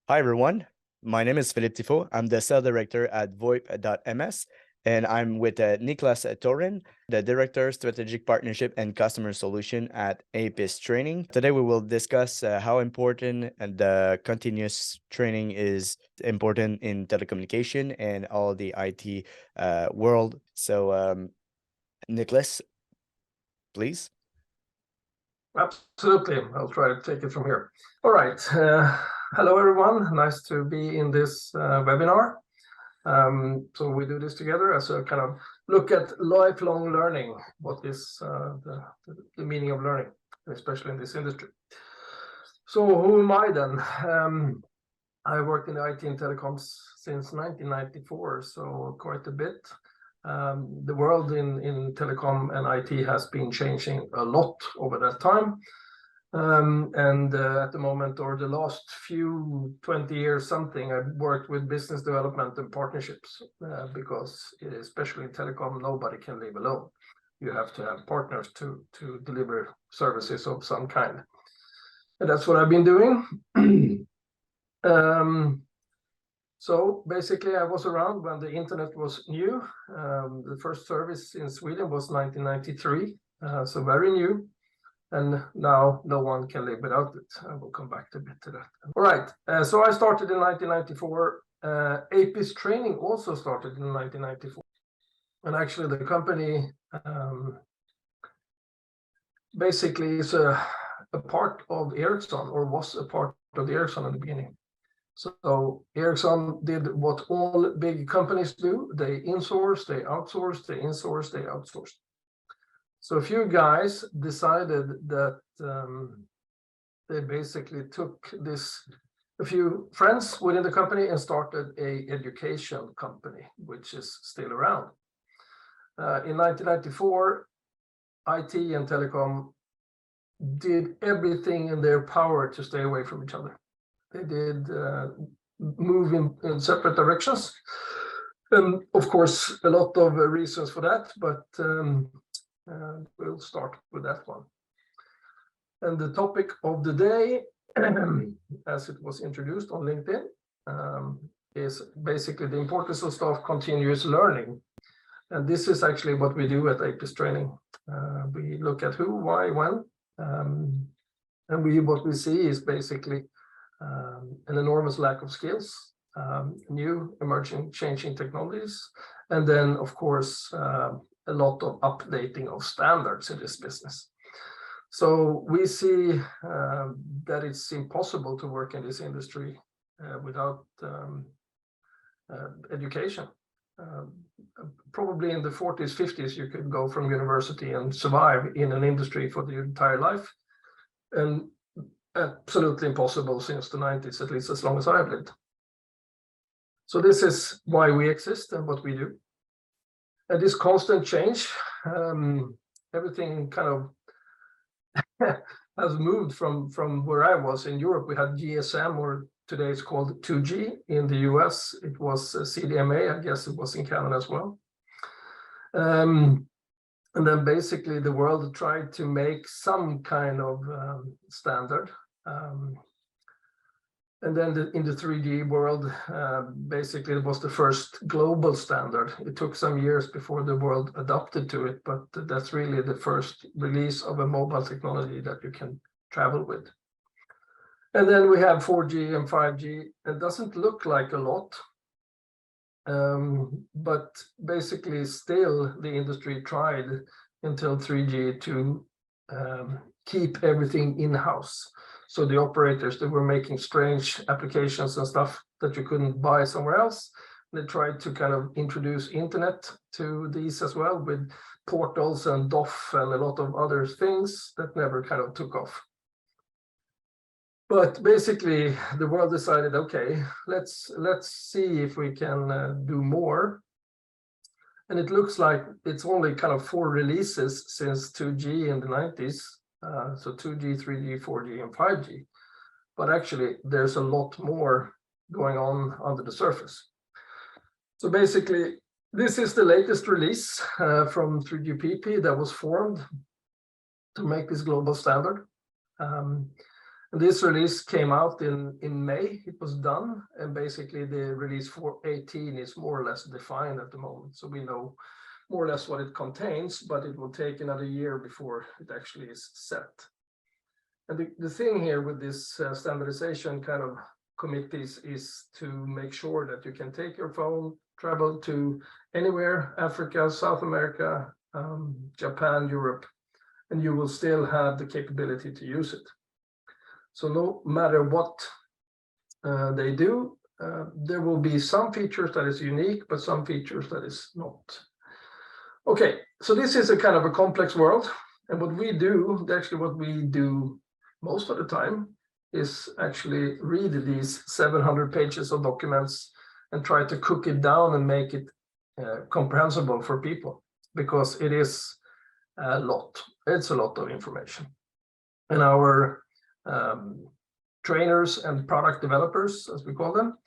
Hi, everyone. My name is Philippe Tifo. I'm the sales director at VoIP.ms, and I'm with Niklas Thorin, the director, strategic partnership and customer solution at VoIPs Training. Today, we will discuss how important the continuous training is important in telecommunication and all the IT world. So, Niklas, please. Absolutely. I'll try to take it from here. All right. Hello, everyone. Nice to be in this webinar. So we do this together as a kind of look at lifelong learning. What is the meaning of learning, especially in this industry? So who am I then? I worked in IT and telecoms since 1994, so quite a bit. The world in telecom and IT has been changing a lot over that time. At the moment, or the last few 20 years, something, I've worked with business development and partnerships because especially in telecom, nobody can live alone. You have to have partners to deliver services of some kind. And that's what I've been doing. So basically, I was around when the internet was new. The first service in Sweden was 1993, so very new. And now no one can live without it. I will come back a bit to that. All right, so I started in 1994. VoIPs Training also started in 1994. And actually the company basically is a part of Ericsson, or was a part of the Ericsson in the beginning. So Ericsson did what all big companies do. They insource, they outsource, they insource, they outsource. So a few guys decided that they basically took a few friends within the company and started an education company, which is still around. In 1994, IT and telecom did everything in their power to stay away from each other. They did move in separate directions. And of course, a lot of reasons for that, but we'll start with that one. And the topic of the day, as it was introduced on LinkedIn, is basically the importance of staff continuous learning. And this is actually what we do at VoIPs Training. We look at who, why, when. And what we see is basically an enormous lack of skills, new emerging changing technologies, and then of course a lot of updating of standards in this business. So we see that it's impossible to work in this industry without education. Probably in the 40s, 50s, you could go from university and survive in an industry for the entire life. And absolutely impossible since the 90s, at least as long as I've lived. So this is why we exist and what we do. And this constant change, everything kind of has moved from where I was in Europe. We had GSM, or today it's called 2G. In the US, it was CDMA. I guess it was in Canada as well. And then basically the world tried to make some kind of standard. And then in the 3G world, basically it was the first global standard. It took some years before the world adapted to it, but that's really the first release of a mobile technology that you can travel with. And then we have 4G and 5G. It doesn't look like a lot, but basically still the industry tried until 3G to keep everything in-house. So the operators, they were making strange applications and stuff that you couldn't buy somewhere else. They tried to kind of introduce internet to these as well, with portals and DOF and a lot of other things that never kind of took off. But basically the world decided, okay, let's see if we can do more. And it looks like it's only kind of 4 releases since 2G in the 90s. So 2G, 3G, 4G, and 5G. But actually, there's a lot more going on under the surface. So basically, this is the latest release from 3GPP that was formed to make this global standard. And this release came out in May. It was done, and basically the release 4.18 is more or less defined at the moment. So we know more or less what it contains, but it will take another year before it actually is set. And the thing here with this standardization kind of committees is to make sure that you can take your phone, travel to anywhere, Africa, South America, Japan, Europe, and you will still have the capability to use it. So no matter what they do, there will be some features that is unique, but some features that is not. Okay, so this is a kind of a complex world. And what we do, actually what we do most of the time, is actually read these 700 pages of documents and try to cook it down and make it comprehensible for people, because it is a lot. It's a lot of information. And our trainers and product developers, as we call them,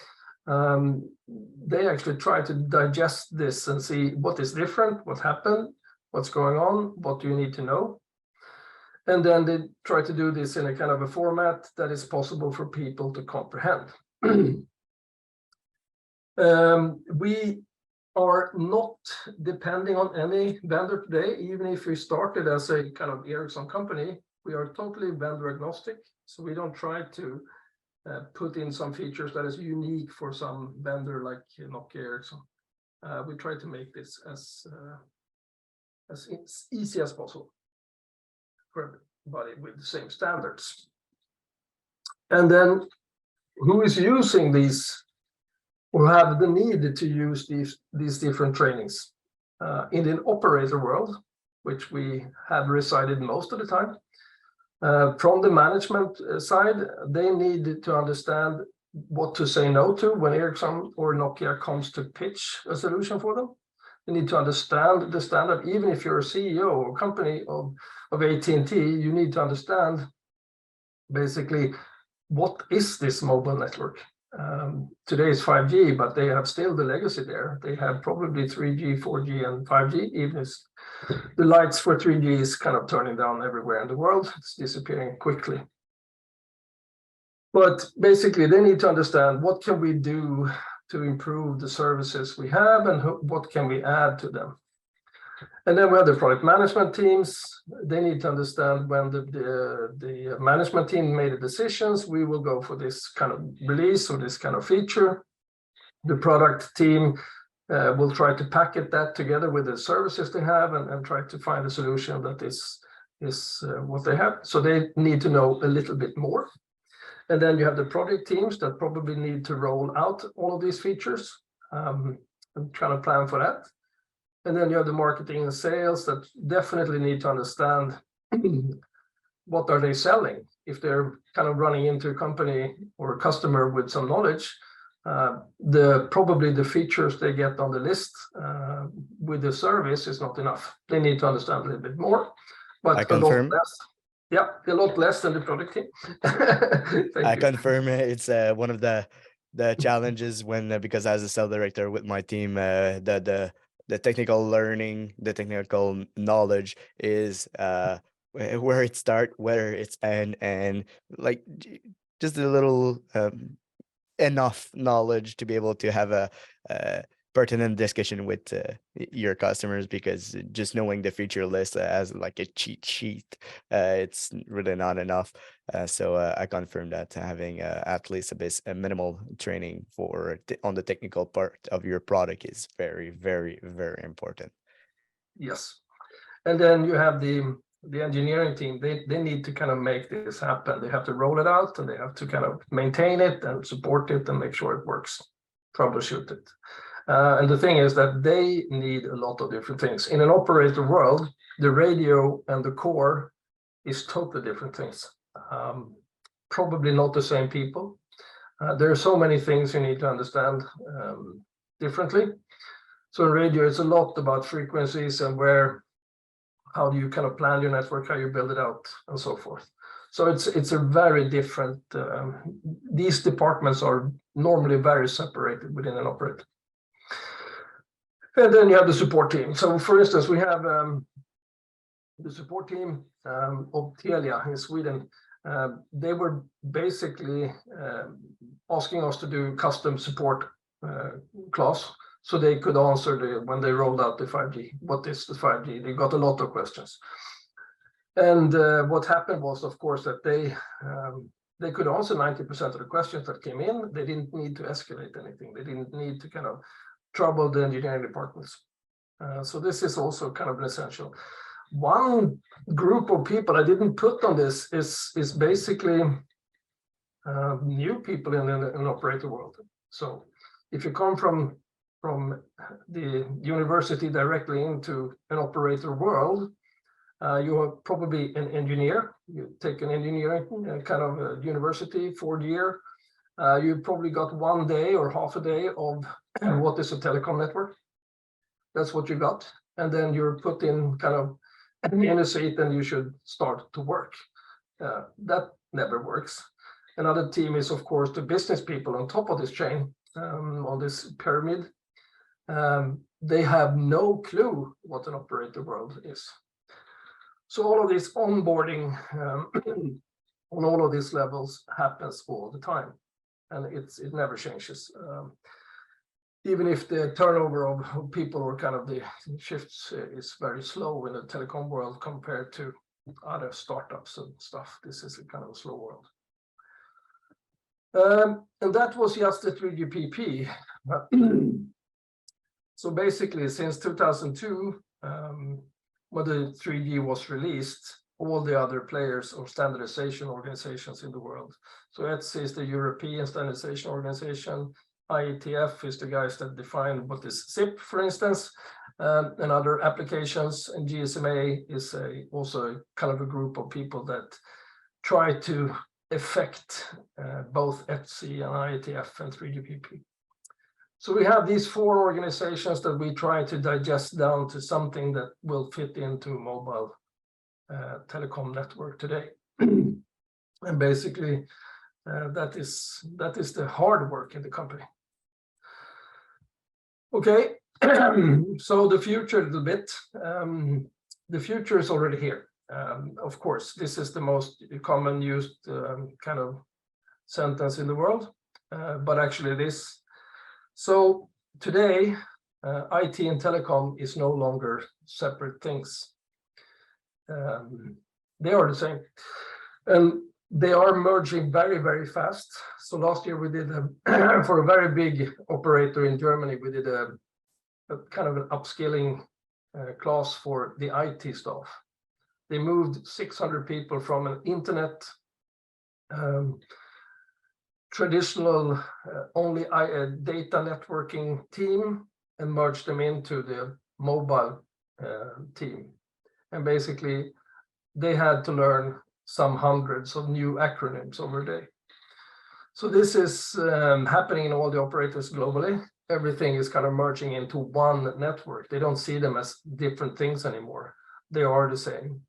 they actually try to digest this and see what is different, what happened, what's going on, what do you need to know. And then they try to do this in a kind of a format that is possible for people to comprehend. We are not depending on any vendor today. Even if we started as a kind of Ericsson company, we are totally vendor agnostic. So we don't try to put in some features that is unique for some vendor like Nokia, Ericsson. We try to make this as easy as possible for everybody with the same standards. And then who is using these, or have the need to use these different trainings? In the operator world, which we have resided most of the time, from the management side, they need to understand what to say no to when Ericsson or Nokia comes to pitch a solution for them. They need to understand the standard. Even if you're a CEO or company of AT&T, you need to understand basically what is this mobile network. Today is 5G, but they have still the legacy there. They have probably 3G, 4G, and 5G, even as the lights for 3G is kind of turning down everywhere in the world. It's disappearing quickly. But basically, they need to understand what can we do to improve the services we have and what can we add to them. And then we have the product management teams. They need to understand when the management team made the decisions, we will go for this kind of release or this kind of feature. The product team will try to packet that together with the services they have and try to find a solution that is what they have. So they need to know a little bit more. And then you have the project teams that probably need to roll out all of these features and try to plan for that. And then you have the marketing and sales that definitely need to understand what are they selling. If they're kind of running into a company or a customer with some knowledge, probably the features they get on the list with the service is not enough. They need to understand a little bit more, but I confirm. a lot less. Yeah, a lot less than the product team. I confirm it's one of the challenges when because as a sales director with my team, the technical learning, the technical knowledge is where it start, where it's end, and like just a little enough knowledge to be able to have a pertinent discussion with your customers, because just knowing the feature list as like a cheat sheet, it's really not enough. So I confirm that having at least a minimal training for on the technical part of your product is very, very, very important. Yes, and then you have the engineering team. They need to kind of make this happen. They have to roll it out and they have to kind of maintain it and support it and make sure it works, troubleshoot it. And the thing is that they need a lot of different things. In an operator world, the radio and the core is totally different things. Probably not the same people. There are so many things you need to understand differently. So in radio, it's a lot about frequencies and how do you kind of plan your network, how you build it out, and so forth. So it's a very different. These departments are normally very separated within an operator. And then you have the support team. So for instance, we have the support team of Telia in Sweden. They were basically asking us to do custom support class, so they could answer when they rolled out the 5G. What is the 5G? They got a lot of questions. And what happened was, of course, that they could answer 90% of the questions that came in. They didn't need to escalate anything. They didn't need to kind of trouble the engineering departments. So this is also kind of an essential. One group of people I didn't put on this is basically new people in an operator world. So if you come from the university directly into an operator world, you are probably an engineer. You take an engineering kind of university, 4th year. You probably got 1 day or half a day of what is a telecom network. That's what you got. And then you're put in kind of in a seat and you should start to work. That never works. Another team is, of course, the business people on top of this chain, on this pyramid. They have no clue what an operator world is. So all of this onboarding on all of these levels happens all the time, and it never changes. Even if the turnover of people or kind of the shifts is very slow in the telecom world compared to other startups and stuff, this is a kind of a slow world. And that was just the 3GPP. So basically, since 2002, when the 3G was released, all the other players or standardization organizations in the world. So ETSI is the European Standardization Organization. IETF is the guys that define what is SIP, for instance, and other applications. And GSMA is also kind of a group of people that try to affect both ETSI and IETF and 3GPP. So we have these 4 organizations that we try to digest down to something that will fit into mobile telecom network today. And basically, that is the hard work in the company. Okay, so the future a little bit. The future is already here. Of course, this is the most common used kind of sentence in the world, but actually it is. So today, IT and telecom is no longer separate things. They are the same. And they are merging very, very fast. So last year we did, for a very big operator in Germany, we did a kind of an upskilling class for the IT staff. They moved 600 people from an internet traditional only data networking team and merged them into the mobile team. And basically, they had to learn some hundreds of new acronyms over a day. So this is happening in all the operators globally. Everything is kind of merging into one network. They don't see them as different things anymore. They are the same.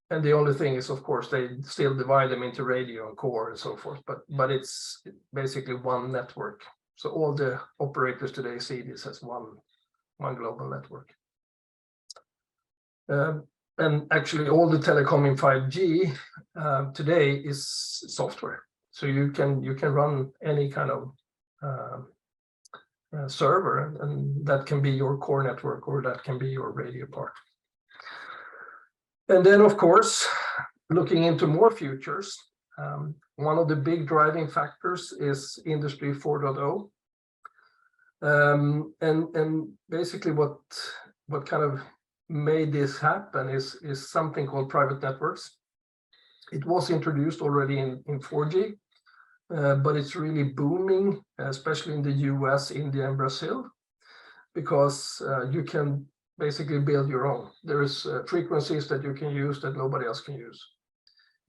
And the only thing is, of course, they still divide them into radio and core and so forth, but it's basically one network. So all the operators today see this as one global network. And actually all the telecom in 5G today is software. So you can run any kind of server, and that can be your core network or that can be your radio part. And then, of course, looking into more futures, one of the big driving factors is Industry 4.0. And basically what kind of made this happen is something called private networks. It was introduced already in 4G, but it's really booming, especially in the US, India, and Brazil, because you can basically build your own. There is frequencies that you can use that nobody else can use.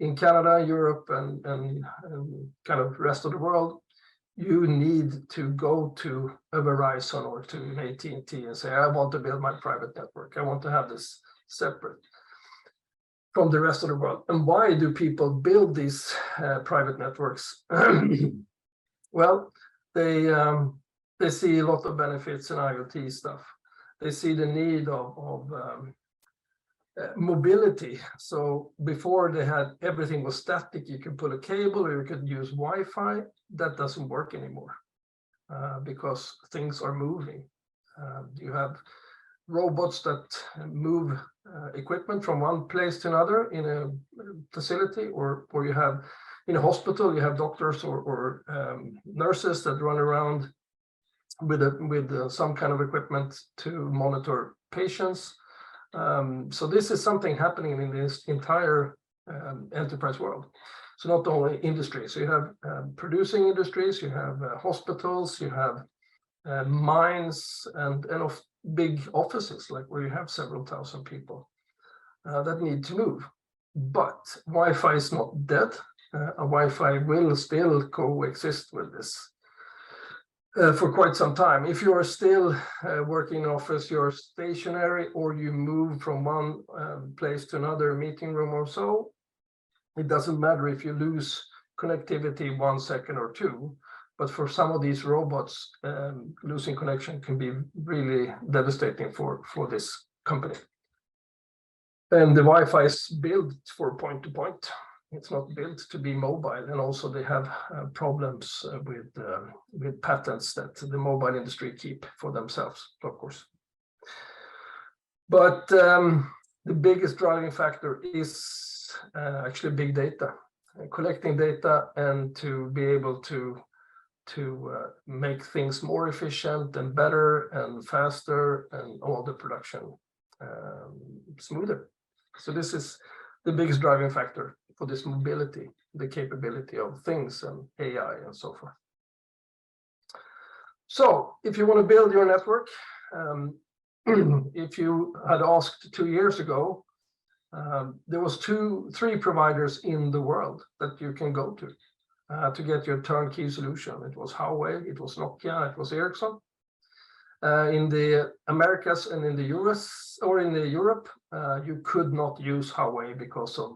In Canada, Europe, and kind of rest of the world, you need to go to a Verizon or to an AT&T and say, I want to build my private network. I want to have this separate from the rest of the world. And why do people build these private networks? Well, they see a lot of benefits in IoT stuff. They see the need of mobility. So before they had everything was static, you could pull a cable or you could use Wi-Fi. That doesn't work anymore because things are moving. You have robots that move equipment from one place to another in a facility, or you have in a hospital, you have doctors or nurses that run around with some kind of equipment to monitor patients. So this is something happening in this entire enterprise world. So not only industry, so you have producing industries, you have hospitals, you have mines, and of big offices, like where you have several thousand people that need to move. But Wi-Fi is not dead. Wi-Fi will still coexist with this for quite some time. If you are still working in office, you're stationary, or you move from one place to another meeting room or so, it doesn't matter if you lose connectivity 1 second or 2. But for some of these robots, losing connection can be really devastating for this company. And the Wi-Fi is built for point-to-point. It's not built to be mobile, and also they have problems with patents that the mobile industry keep for themselves, of course. But the biggest driving factor is actually big data, collecting data, and to be able to make things more efficient and better and faster, and all the production smoother. So this is the biggest driving factor for this mobility, the capability of things and AI and so forth. So if you want to build your network, if you had asked 2 years ago, there was 3 providers in the world that you can go to get your turnkey solution. It was Huawei, it was Nokia, it was Ericsson. In the Americas and in the US or in the Europe, you could not use Huawei because of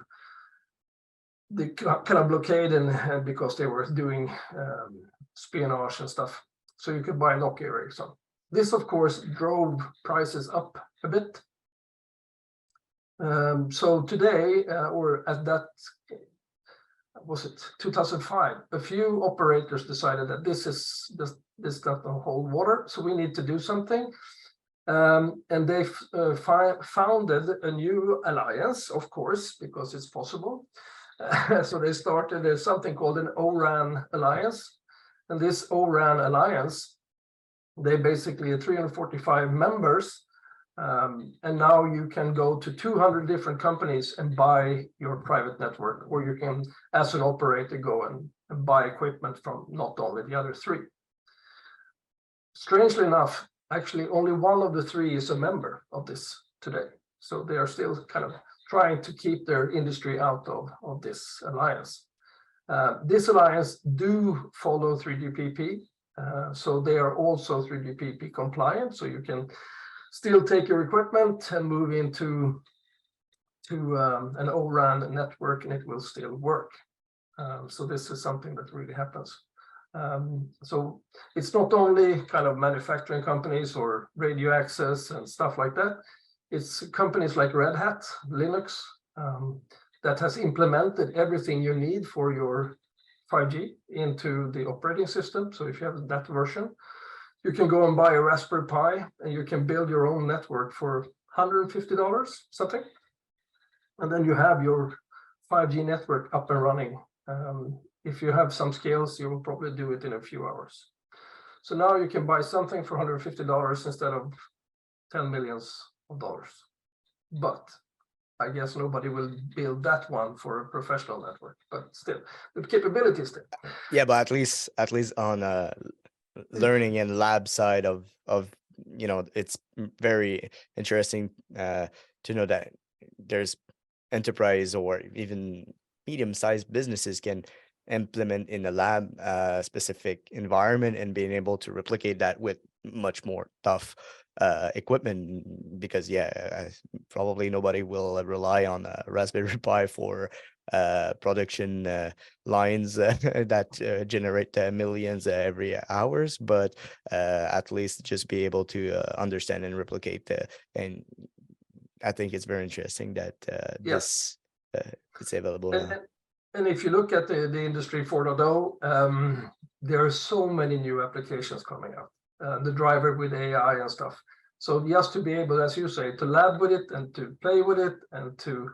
the kind of blockade and because they were doing espionage and stuff. So you could buy Nokia or Ericsson. This, of course, drove prices up a bit. So today, or at that, was it 2005, a few operators decided that this doesn't hold water, so we need to do something. And they founded a new alliance, of course, because it's possible. So they started something called an Oran Alliance. And this Oran Alliance, they basically have 345 members. And now you can go to 200 different companies and buy your private network, or you can, as an operator, go and buy equipment from not only the other 3. Strangely enough, actually only one of the 3 is a member of this today. So they are still kind of trying to keep their industry out of this alliance. This alliance do follow 3GPP, so they are also 3GPP compliant, so you can still take your equipment and move into an O-RAN network, and it will still work. So this is something that really happens. So it's not only kind of manufacturing companies or radio access and stuff like that. It's companies like Red Hat, Linux, that has implemented everything you need for your 5G into the operating system. So if you have that version, you can go and buy a Raspberry Pi and you can build your own network for $150, something. And then you have your 5G network up and running. If you have some skills, you will probably do it in a few hours. So now you can buy something for $150 instead of $10 million. But I guess nobody will build that one for a professional network, but still, the capability is there. Yeah, but at least on learning and lab side of it's very interesting to know that there's enterprise or even medium-sized businesses can implement in a lab specific environment and being able to replicate that with much more tough equipment, because probably nobody will rely on a Raspberry Pi for production lines that generate millions every hours, but at least just be able to understand and replicate and I think it's very interesting that Yeah. this is available And, now. and if you look at the industry 4.0, there are so many new applications coming up. The driver with AI and stuff. So just to be able, as you say, to lab with it and to play with it and to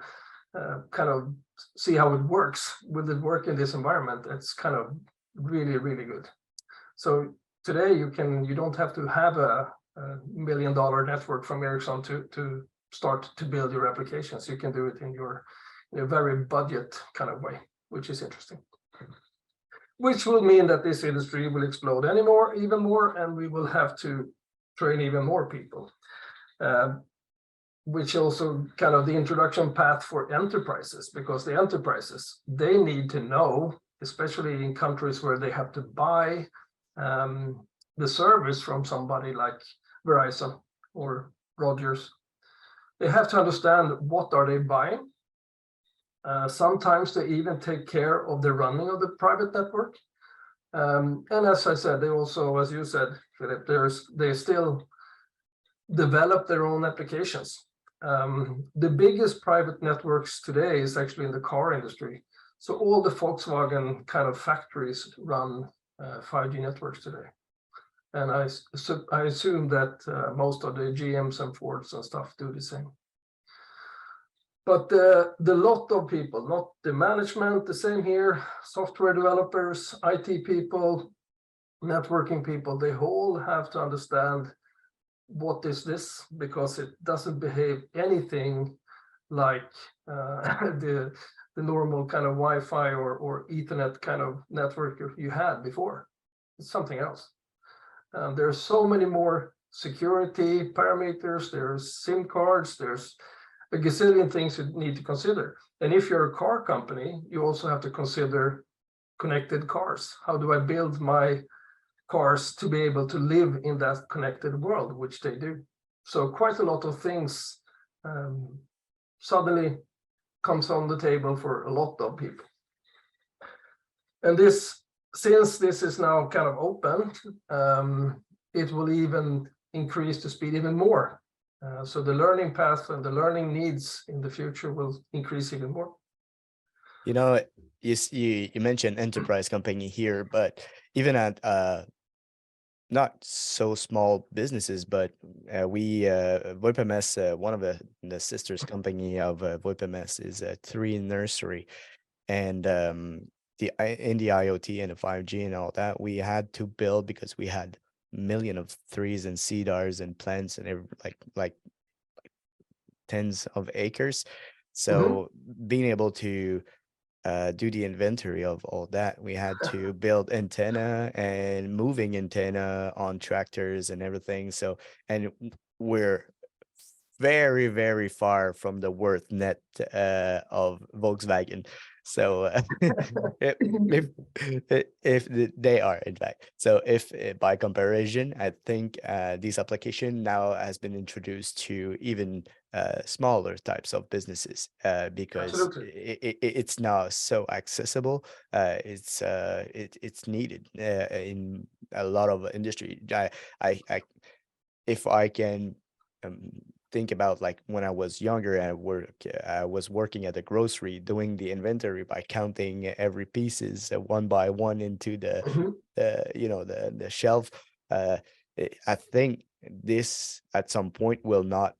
kind of see how it works. Will it work in this environment? It's kind of really, really good. So today you don't have to have a $1 million network from Ericsson to start to build your applications. You can do it in a very budget kind of way, which is interesting. Which will mean that this industry will explode even more, and we will have to train even more people. Which also kind of the introduction path for enterprises, because the enterprises, they need to know, especially in countries where they have to buy the service from somebody like Verizon or Rogers. They have to understand what are they buying. Sometimes they even take care of the running of the private network. And as I said, they also, as you said, Philip, they still develop their own applications. The biggest private networks today is actually in the car industry. So all the Volkswagen kind of factories run 5G networks today. And I assume that most of the GMs and Fords and stuff do the same. But the lot of people, not the management, the same here, software developers, IT people, networking people, they all have to understand what is this, because it doesn't behave anything like the normal kind of Wi-Fi or Ethernet kind of network you had before. It's something else. There's so many more security parameters, there's SIM cards, there's a gazillion things you need to consider. And if you're a car company, you also have to consider connected cars. How do I build my cars to be able to live in that connected world, which they do? So quite a lot of things suddenly comes on the table for a lot of people. And since this is now kind of open, it will even increase the speed even more. So the learning path and the learning needs in the future will increase even more. You know, you mentioned enterprise company here, but even at not so small businesses, but we VoIPms, one of the sisters company of VoIPms is Tree Nursery, and in the IoT and the 5G and all that, we had to build, because we had million of trees and cedars and plants and like tens of acres. So being able to do the inventory of all that, we had to build antenna and moving antenna on tractors and everything. So, and we're very, very far from the worth net of Volkswagen. So if they are, in fact, so if by comparison, I think this application now has been introduced to even smaller types of businesses because it's now so accessible. It's needed in a lot of industry. I if I can think about, like, when I was younger and I was working at a grocery doing the inventory by counting every pieces one by one into the the shelf. I think this at some point will not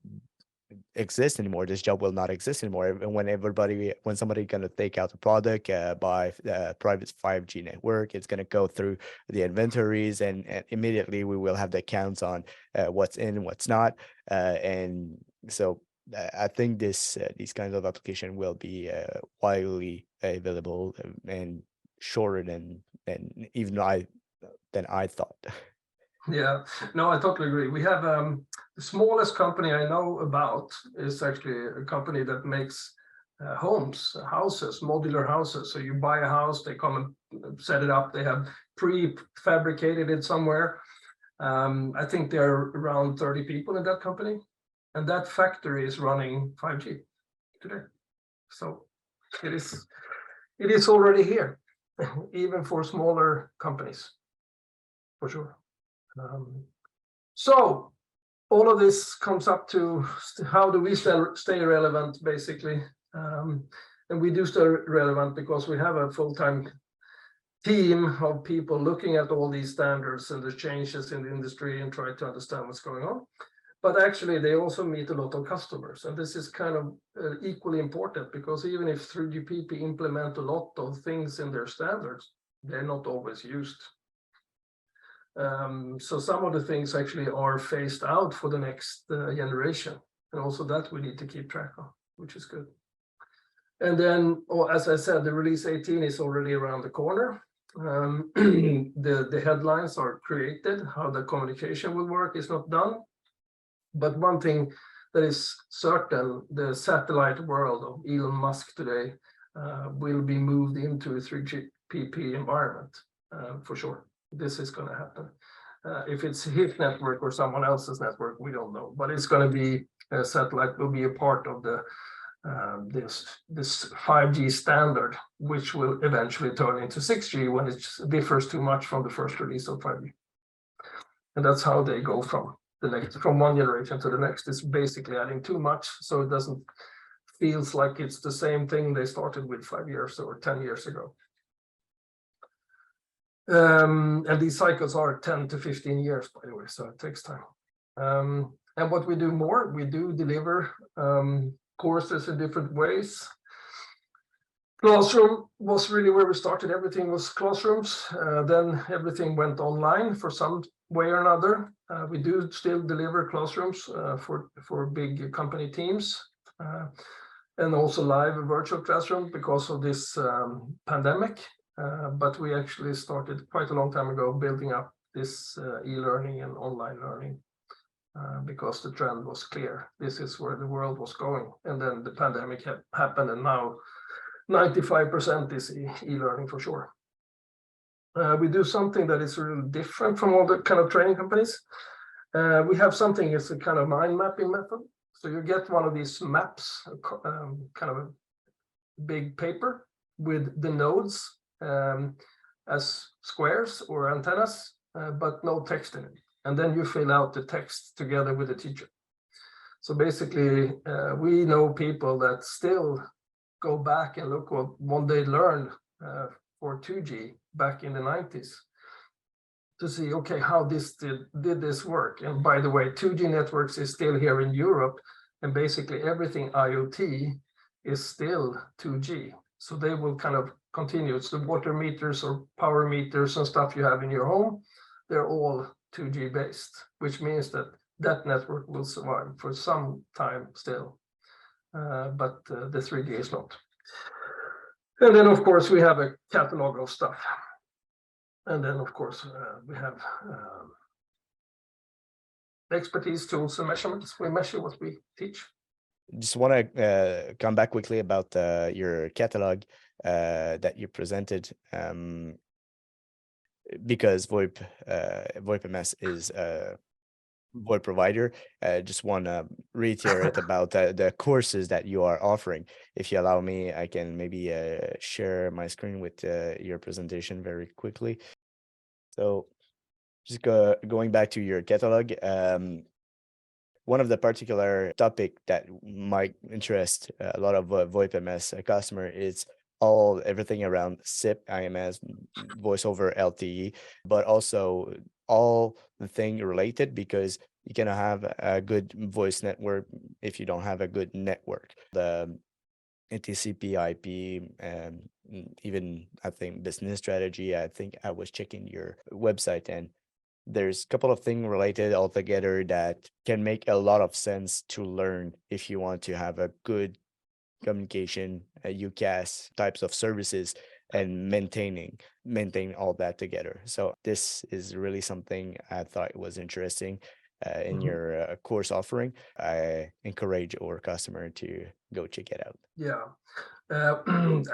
exist anymore. This job will not exist anymore. And when somebody gonna take out a product by private 5G network, it's gonna go through the inventories, and immediately we will have the counts on what's in, what's not, and so I think these kinds of application will be widely available and shorter than I thought. Yeah, no, I totally agree. We have the smallest company I know about is actually a company that makes houses, modular houses. So you buy a house, they come and set it up. They have prefabricated it somewhere. I think there are around 30 people in that company, and that factory is running 5G today. So it is already here, even for smaller companies, for sure. So all of this comes up to how do we stay relevant, basically. And we do stay relevant because we have a full-time team of people looking at all these standards and the changes in the industry and try to understand what's going on. But actually, they also meet a lot of customers. And this is kind of equally important, because even if 3GPP implement a lot of things in their standards, they're not always used. So some of the things actually are phased out for the next generation. And also that we need to keep track of, which is good. And then, as I said, the release 18 is already around the corner. The headlines are created. How the communication will work is not done. But one thing that is certain, the satellite world of Elon Musk today will be moved into a 3GPP environment for sure. This is going to happen. If it's his network or someone else's network, we don't know. But it's going to be, satellite will be a part of the this 5G standard, which will eventually turn into 6G when it differs too much from the first release of 5G. And that's how they go from one generation to the next. It's basically adding too much, so it doesn't feels like it's the same thing they started with 5 years or 10 years ago. And these cycles are 10 to 15 years, by the way, so it takes time. And what we do more, we do deliver courses in different ways. Classroom was really where we started. Everything was classrooms. Then everything went online for some way or another. We do still deliver classrooms for big company teams, and also live virtual classroom because of this pandemic. But we actually started quite a long time ago building up this e-learning and online learning because the trend was clear. This is where the world was going. And then the pandemic happened, and now 95% is e-learning for sure. We do something that is really different from all the kind of training companies. We have something, it's a kind of mind mapping method. So you get one of these maps, kind of a big paper with the nodes as squares or antennas, but no text in it. And then you fill out the text together with the teacher. So basically, we know people that still go back and look what they learned for 2G back in the 90s to see, okay, how this did this work. And by the way, 2G networks is still here in Europe, and basically everything IoT is still 2G. So they will kind of continue. It's the water meters or power meters and stuff you have in your home. They're all 2G based, which means that that network will survive for some time still. But the 3G is not. And then, of course, we have a catalog of stuff. And then, of course, we have expertise, tools, and measurements. We measure what we teach. Just want to come back quickly about your catalog that you presented, because VoIPms is a VoIP provider. Just want to reiterate about the courses that you are offering. If you allow me, I can maybe share my screen with your presentation very quickly. So just going back to your catalog, one of the particular topic that might interest a lot of VoIPms customer is everything around SIP, IMS, voice over LTE, but also all the thing related, because you cannot have a good voice network if you don't have a good network. The TCP IP, and even I think business strategy. I think I was checking your website, and there's a couple of things related altogether that can make a lot of sense to learn if you want to have a good communication, UCaaS types of services, and maintain all that together. So this is really something I thought was interesting in your course offering. I encourage our customer to go check it out. Yeah,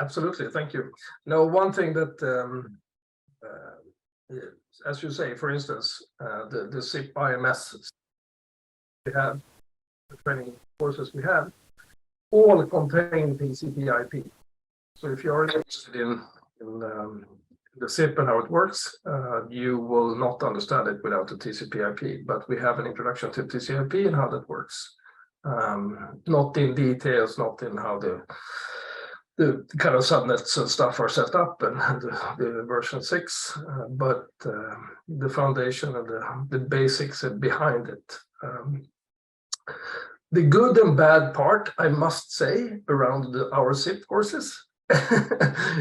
absolutely. Thank you. Now, one thing that, as you say, for instance, the SIP IMS we have, the training courses we have, all contain TCP/IP. So if you are interested in the SIP and how it works, you will not understand it without the TCP/IP. But we have an introduction to TCP/IP and how that works. Not in details, not in how the kind of subnets and stuff are set up and the version 6, but the foundation and the basics behind it. The good and bad part, I must say, around our SIP courses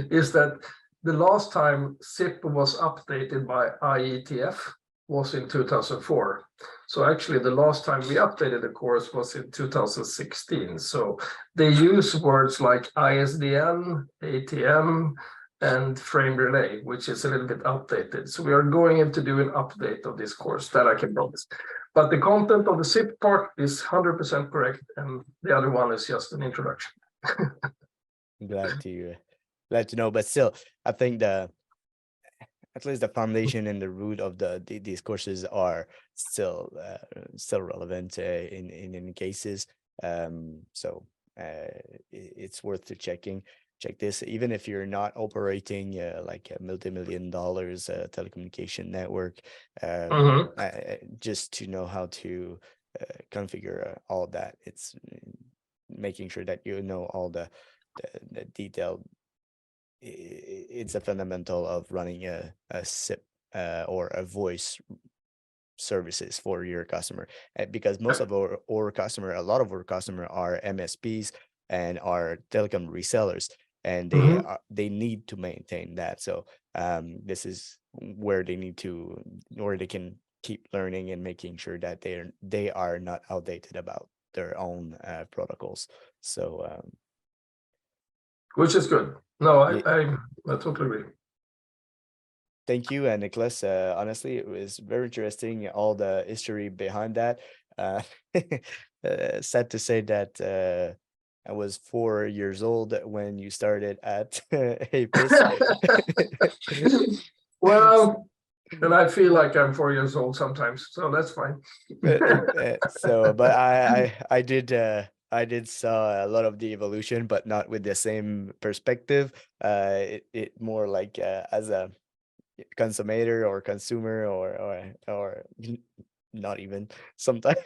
is that the last time SIP was updated by IETF was in 2004. So actually the last time we updated the course was in 2016. So they use words like ISDN, ATM, and frame relay, which is a little bit outdated. So we are going to do an update of this course, that I can promise. But the content of the SIP part is 100% correct, and the other one is just an introduction. Glad to know, but still, I think at least the foundation and the root of these courses are still relevant in any cases. So it's worth to check this, even if you're not operating like a multi-million dollars telecommunication network, just to know how to configure all that. It's making sure that you know all the detailed. It's a fundamental of running a SIP or a voice services for your customer, because most of our customer, a lot of our customer are MSPs and are telecom resellers, and they need to maintain that. So this is where they can keep learning and making sure that they are not outdated about their own protocols. So which is good. No, I totally agree. Thank you, Niklas. Honestly, it was very interesting, all the history behind that. Sad to say that I was 4 years old when you started at APIS. Well, and I feel like I'm 4 years old sometimes, so that's fine. But I did saw a lot of the evolution, but not with the same perspective. It more like as a consumator or consumer or not even sometimes.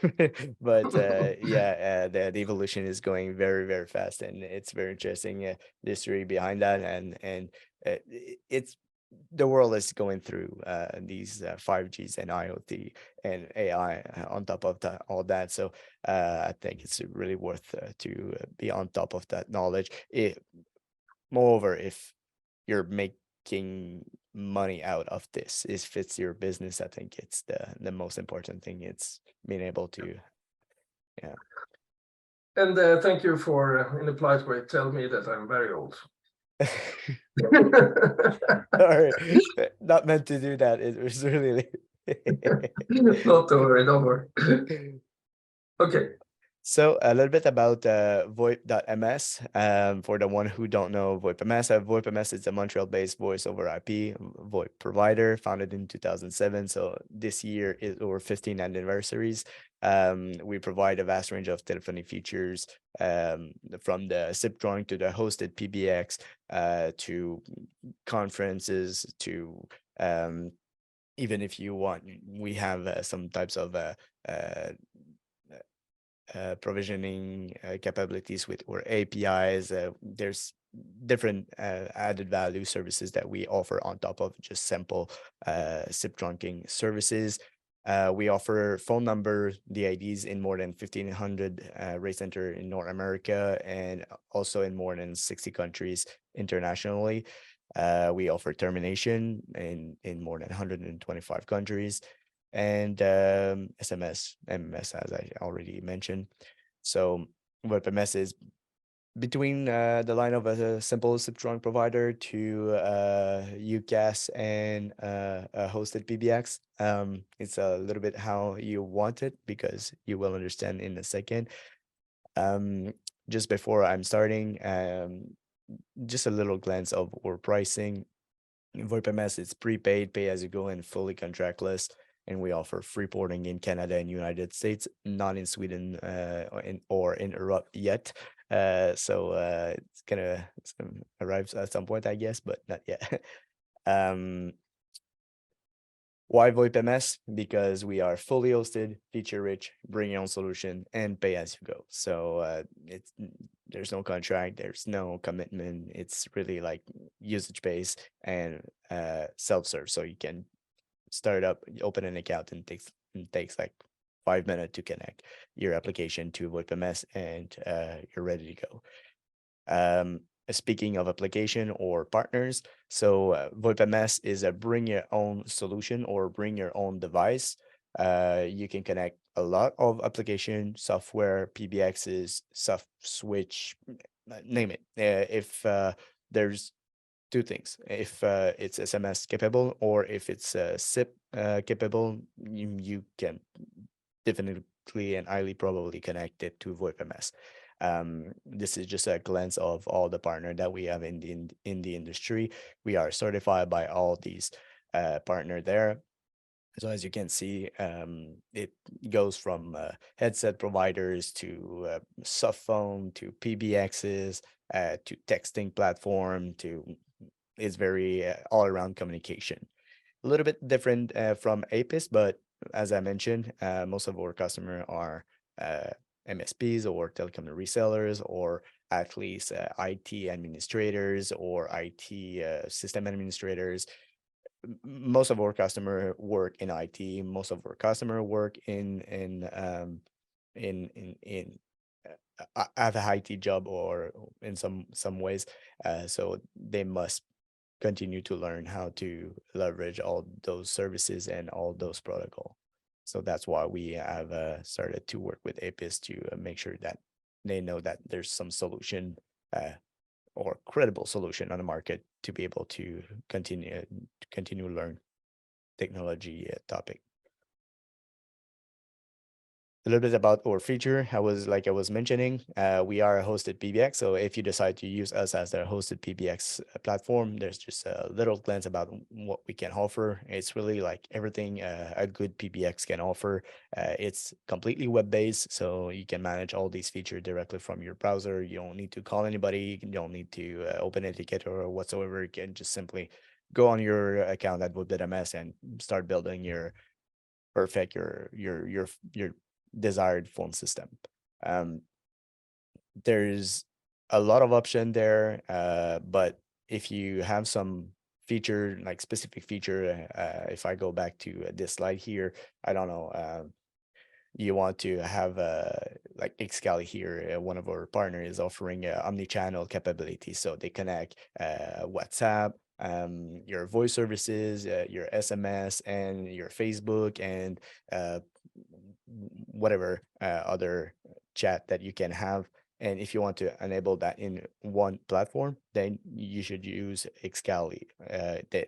But the evolution is going very, very fast, and it's very interesting the history behind that, and it's the world is going through these 5Gs and IoT and AI on top of all that. So I think it's really worth to be on top of that knowledge. Moreover, if you're making money out of this, if it's your business, I think it's the most important thing. It's being able to, yeah. And thank you for, in a polite way, tell me that I'm very old. Sorry, not meant to do that. It was really Not to worry, don't worry. Okay. So a little bit about VoIP.ms. For the one who don't know VoIPms, VoIPms is a Montreal-based voice over IP VoIP provider founded in 2007. So this year is our 15th anniversaries. We provide a vast range of telephony features, from the SIP drawing to the hosted PBX, to conferences, to even if you want, we have some types of provisioning capabilities with our APIs. There's different added value services that we offer on top of just simple SIP trunking services. We offer phone number DIDs in more than 1,500 rate center in North America, and also in more than 60 countries internationally. We offer termination in more than 125 countries, and SMS, MMS, as I already mentioned. So VoIPms is between the line of a simple SIP trunk provider to UCaaS and a hosted PBX. It's a little bit how you want it, because you will understand in a second. Just before I'm starting, just a little glance of our pricing. VoIPms is prepaid, pay as you go, and fully contractless. And we offer free porting in Canada and United States, not in Sweden or in Europe yet. So it's gonna arrive at some point, I guess, but not yet. Um, why VoIPms? Because we are fully hosted, feature rich, bring your own solution, and pay as you go. So there's no contract, there's no commitment. It's really like usage based and self-serve. So you can start up, open an account, and takes like 5 minutes to connect your application to VoIPms, and you're ready to go. Speaking of application or partners, so VoIPms is a bring your own solution or bring your own device. You can connect a lot of application, software, PBXs, soft switch, name it. If there's two things, if it's SMS capable or if it's SIP capable, you can definitely and highly probably connected to VoIPms. This is just a glance of all the partner that we have in the industry. We are certified by all these partner there. So as you can see, it goes from headset providers to soft phone to PBXs to texting platform to it's very all around communication. A little bit different from APIS, but as I mentioned, most of our customer are uh, MSPs or telecom resellers or at least IT administrators or IT system administrators. Most of our customer work in IT. Most of our customer work in have a IT job or in some ways. So they must continue to learn how to leverage all those services and all those protocol. So that's why we have started to work with APIS to make sure that they know that there's some solution or credible solution on the market to be able to continue learn technology topic. A little bit about our feature. I was mentioning, we are a hosted PBX. So if you decide to use us as a hosted PBX platform, there's just a little glance about what we can offer. It's really like everything a good PBX can offer. It's completely web-based, so you can manage all these features directly from your browser. You don't need to call anybody. You don't need to open a ticket or whatsoever. You can just simply go on your account at VoIP.ms and start building your perfect your desired phone system. Um, there's a lot of option there, but if you have some feature, like specific feature, if I go back to this slide here, I don't know, you want to have like Xcali here, one of our partners is offering omni-channel capability, so they connect WhatsApp, your voice services, your SMS, and your Facebook, and uh, whatever other chat that you can have. And if you want to enable that in one platform, then you should use Xcali.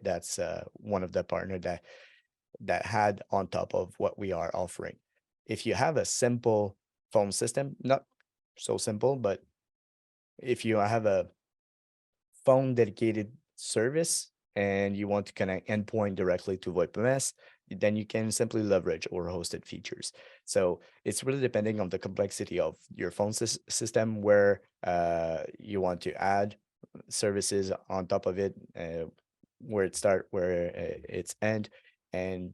That's one of the partner that had on top of what we are offering. If you have a simple phone system, not so simple, but if you have a phone dedicated service and you want to connect endpoint directly to VoIPms, then you can simply leverage our hosted features. So it's really depending on the complexity of your phone system where you want to add services on top of it, where it start, where it's end, and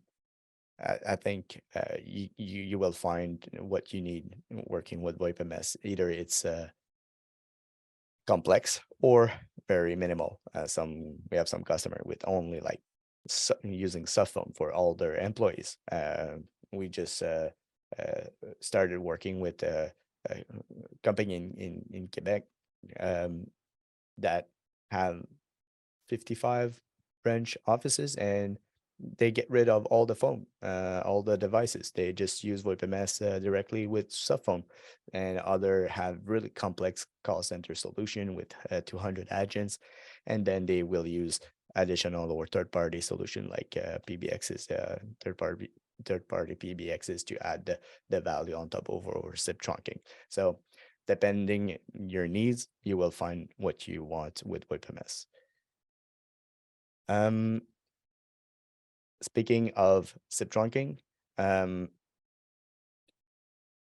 I think you will find what you need working with VoIPms. Either it's complex or very minimal. We have some customer with only like using cell phone for all their employees. We just started working with a company in Quebec um, that have 55 branch offices, and they get rid of all the phone, all the devices. They just use VoIPms directly with cell phone, and other have really complex call center solution with 200 agents, and then they will use additional or third party solution like PBXs, third party PBXs to add the value on top of our SIP trunking. So depending your needs, you will find what you want with VoIPms. Um, Speaking of SIP trunking, um,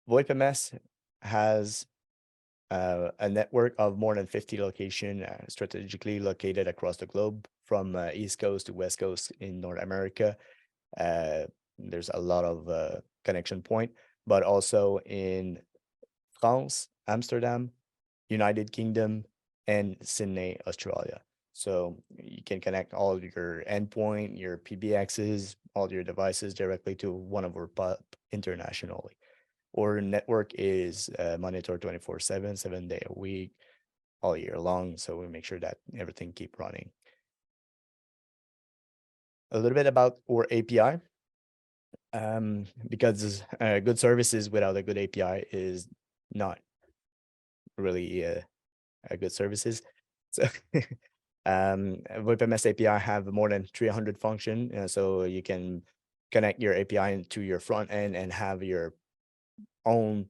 VoIPms has a network of more than 50 locations strategically located across the globe, from East Coast to West Coast in North America. Uh, there's a lot of connection point, but also in France, Amsterdam, United Kingdom, and Sydney, Australia. So you can connect all your endpoint, your PBXs, all your devices directly to one of our PUB internationally. Our network is monitored 24/7, 7 day a week, all year long. So we make sure that everything keep running. A little bit about our API, because good services without a good API is not really a good services. So VoIPms API have more than 300 function, so you can connect your API into your front end and have your own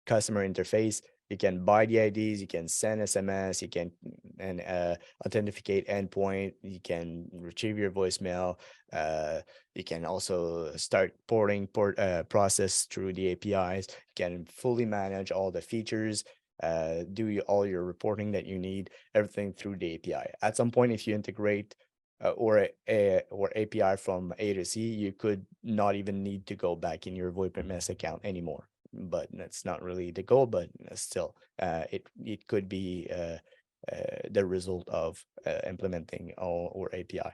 customer interface. You can buy the IDs, you can send SMS, you can and authenticate endpoint, you can retrieve your voicemail, you can also start process through the APIs, you can fully manage all the features, do all your reporting that you need, everything through the API. At some point, if you integrate or API from A to C, you could not even need to go back in your VoIPms account anymore, but that's not really the goal. But still, it could be the result of implementing all or API.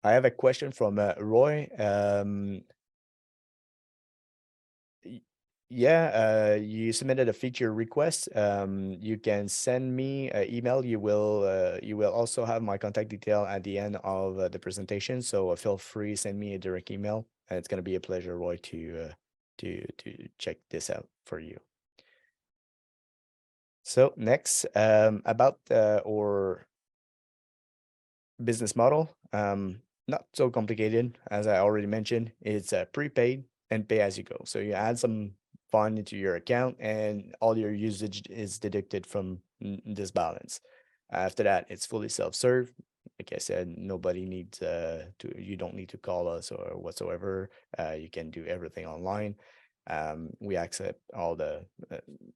I have a question from Roy. Yeah, you submitted a feature request. You can send me an email. You will also have my contact detail at the end of the presentation. So feel free, send me a direct email. And it's gonna be a pleasure, Roy, to check this out for you. So next, about our business model. Not so complicated, as I already mentioned. It's prepaid and pay as you go. So you add some fund into your account, and all your usage is deducted from this balance. After that, it's fully self-serve. Like I said, nobody needs you don't need to call us or whatsoever. You can do everything online. We accept all the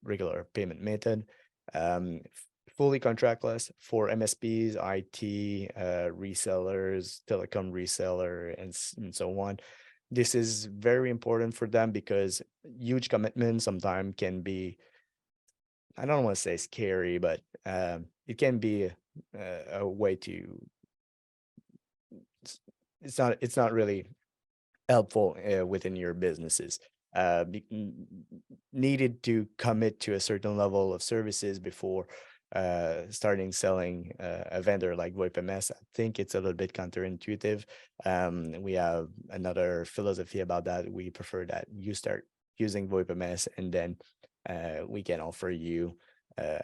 regular payment method. Fully contractless for MSPs, IT, resellers, telecom reseller, and so on. This is very important for them because huge commitment sometimes can be, I don't want to say scary, but it can be a way to, it's not really helpful within your businesses. Needed to commit to a certain level of services before starting selling a vendor like VoIPms. I think it's a little bit counterintuitive. We have another philosophy about that. We prefer that you start using VoIPms, and then we can offer you uh,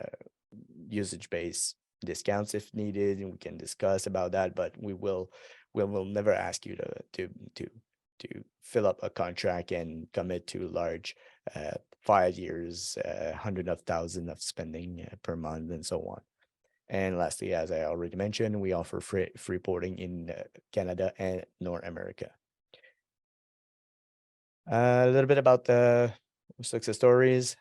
usage-based discounts if needed, and we can discuss about that. But we will never ask you to fill up a contract and commit to large 5 years, hundred of thousand of spending per month, and so on. And lastly, as I already mentioned, we offer free porting in Canada and North America. A little bit about the success stories.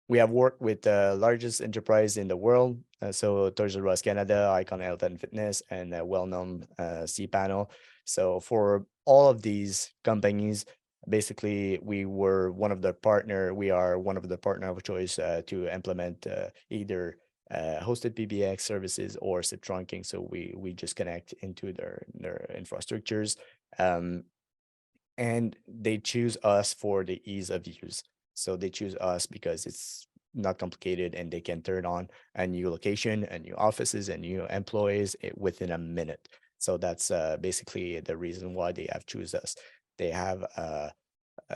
We have worked with the largest enterprise in the world. So Toys R Us Canada, Icon Health and Fitness, and a well-known cPanel. So for all of these companies, basically we are one of the partner of choice to implement either hosted PBX services or SIP trunking. So we just connect into their infrastructures. And they choose us for the ease of use. So they choose us because it's not complicated, and they can turn on a new location, and new offices, and new employees within a minute. So that's basically the reason why they have choose us. They have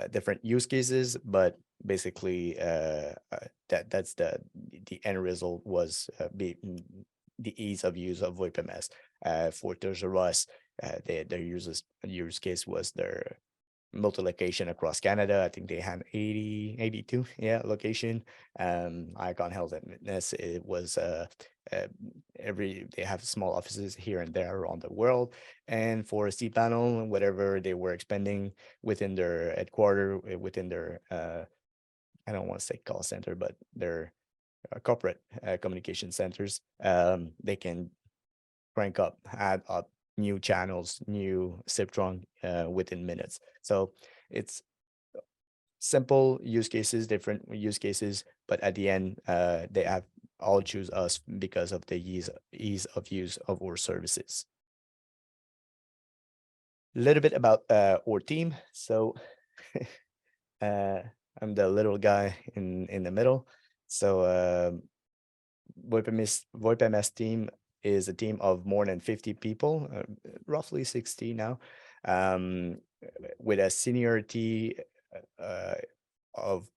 different use cases, but basically that's the end result was the ease of use of VoIPms. For Toys R Us, their use case was their multi-location across Canada. I think they had 82 location. Icon Health and Fitness, it was they have small offices here and there around the world. And for cPanel, whatever they were expanding within their headquarter, within their I don't want to say call center, but their corporate communication centers, they can add up new channels, new SIP-trunk within minutes. So it's simple use cases, different use cases, but at the end, they have all choose us because of the ease of use of our services. A little bit about our team. So I'm the little guy in the middle. So VoIPms team is a team of more than 50 people, roughly 60 now, with a seniority of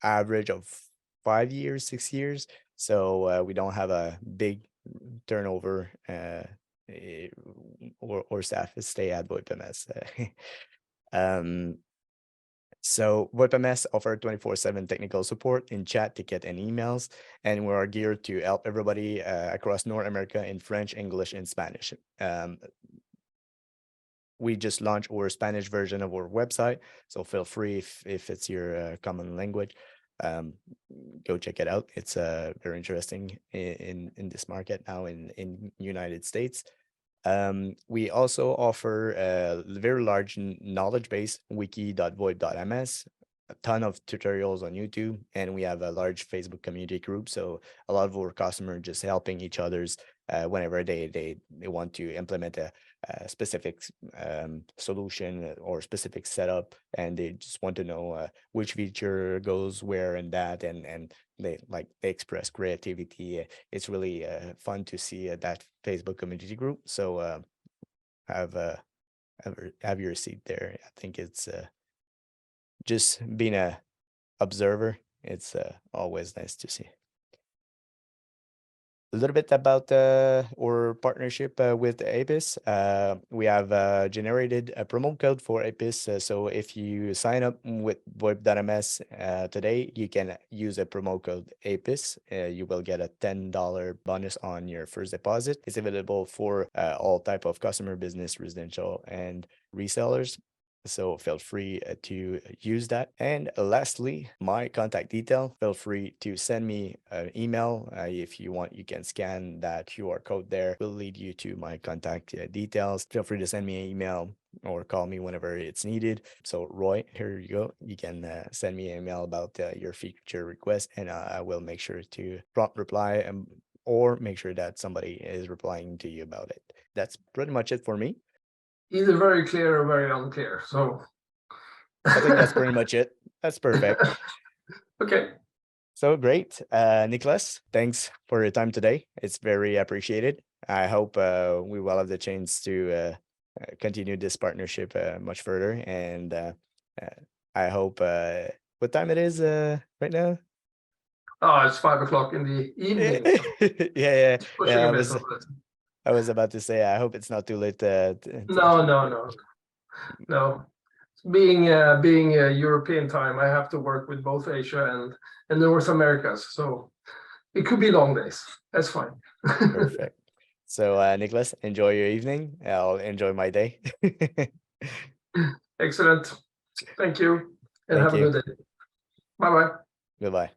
average of 5 years, 6 years. So we don't have a big turnover or staff stay at VoIPms. So VoIPms offer 24/7 technical support in chat, ticket, and emails, and we are geared to help everybody across North America in French, English, and Spanish. We just launched our Spanish version of our website, so feel free if it's your common language, go check it out. It's very interesting in this market now in United States. We also offer a very large knowledge base, wiki.voip.ms, a ton of tutorials on YouTube, and we have a large Facebook community group. So a lot of our customers just helping each other's whenever they want to implement a specific solution or specific setup, and they just want to know which feature goes where and that, and they express creativity. It's really fun to see that Facebook community group. So have your seat there. I think it's just being a observer. It's always nice to see. A little bit about our partnership with APIS. We have generated a promo code for APIS. So if you sign up with VoIP.ms today, you can use a promo code APIS. You will get a $10 bonus on your first deposit. It's available for all type of customer, business, residential, and resellers. So feel free to use that. And lastly, my contact detail, feel free to send me an email. If you want, you can scan that QR code there. Will lead you to my contact details. Feel free to send me an email or call me whenever it's needed. So Roy, here you go. You can send me an email about your feature request, and I will make sure to prompt reply or make sure that somebody is replying to you about it. That's pretty much it for me. Either very clear or very unclear. So I think that's pretty much it. That's perfect. Okay. So great. Niklas, thanks for your time today. It's very appreciated. I hope we will have the chance to continue this partnership much further. And I hope, what time it is right now? Oh, it's 5 o'clock in the evening. Yeah. Pushing a bit of it. I was about to say, I hope it's not too late. No. Being European time, I have to work with both Asia and North America, so it could be long days. That's fine. Perfect. So Niklas, enjoy your evening. I'll enjoy my day. Excellent. Thank you, and Thank have a you. good day. Bye-bye. Goodbye.